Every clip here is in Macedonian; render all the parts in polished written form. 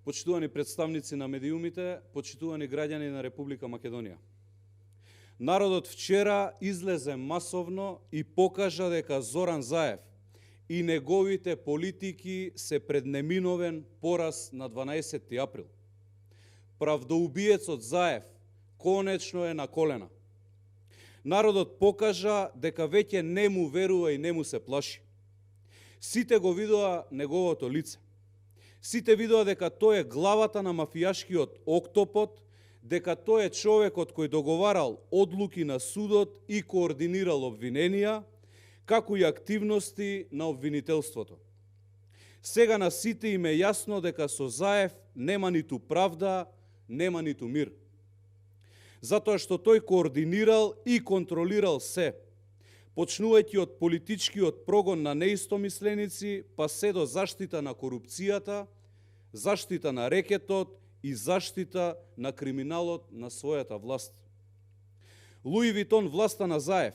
Почитувани представници на медиумите, почитувани граѓани на Република Македонија. Народот вчера излезе масовно и покажа дека Зоран Заев и неговите политики се пред неминовен пораз на 12 април. Правдоубиецот Заев конечно е на колена. Народот покажа дека веќе не му верува и не му се плаши. Сите го видоа неговото лице. Сите видоа дека тој е главата на мафијашкиот октопод, дека тој е човекот кој договарал одлуки на судот и координирал обвиненија, како и активности на обвинителството. Сега на сите им е јасно дека со Заев нема ниту правда, нема ниту мир. Затоа што тој координирал и контролирал се, почнувајќи од политичкиот прогон на неистомисленици, па се до заштита на корупцијата, заштита на рекетот и заштита на криминалот на својата власт. Луи Витон власта на Заев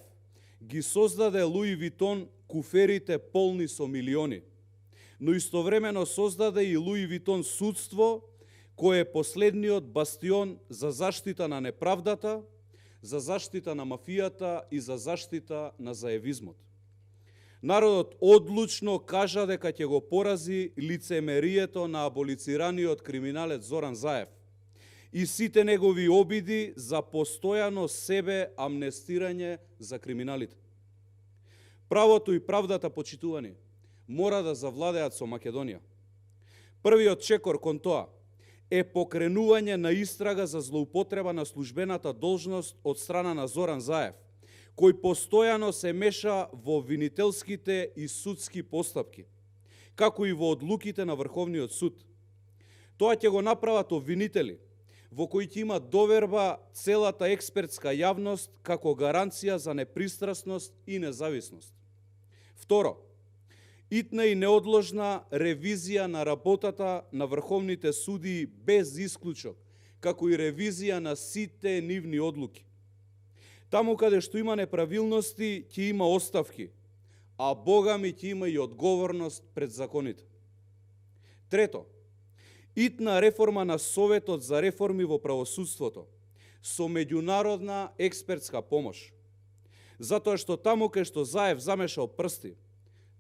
ги создаде Луи Витон куферите полни со милиони, но истовремено создаде и Луи Витон судство, кој е последниот бастион за заштита на неправдата, за заштита на мафијата и за заштита на заевизмот. Народот одлучно кажа дека ќе го порази лицемерието на аболицираниот криминалец Зоран Заев и сите негови обиди за постојано себе амнестирање за криминалите. Правото и правдата, почитувани, мора да завладеат со Македонија. Првиот чекор кон тоа е покренување на истрага за злоупотреба на службената должност од страна на Зоран Заев, кој постојано се меша во обвинителските и судски постапки, како и во одлуките на Врховниот суд. Тоа ќе го направат обвинители, во кои ќе има доверба целата експертска јавност како гаранција за непристрасност и независност. Второ, итна и неодложна ревизија на работата на врховните судии без исклучок, како и ревизија на сите нивни одлуки. Таму каде што има неправилности, ќе има оставки, а Бога ми ќе има и одговорност пред законите. Трето, итна реформа на Советот за реформи во правосудството со меѓународна експертска помош. Затоа што таму кај што Заев замешал прсти,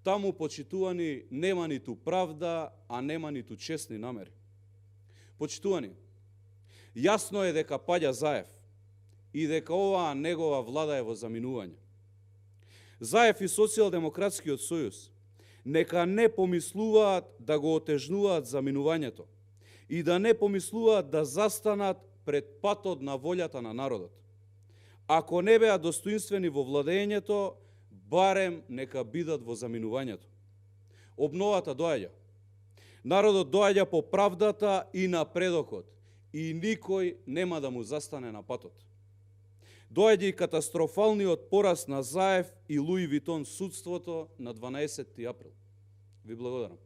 таму, почитувани, нема ниту правда, а нема ниту честни намери. Почитувани, јасно е дека паѓа Заев и дека оваа негова влада е во заминување. Заев и Социјалдемократскиот сојуз нека не помислуваат да го отежнуваат заминувањето и да не помислуваат да застанат пред патот на волјата на народот. Ако не беа достоинствени во владењето, барем нека бидат во заминувањето. Обновата доаѓа. Народот доаѓа по правдата и напредокот и никој нема да му застане на патот. Доаѓа и катастрофалниот пораз на Заев и Луи Витон судството на 12 април. Ви благодарам.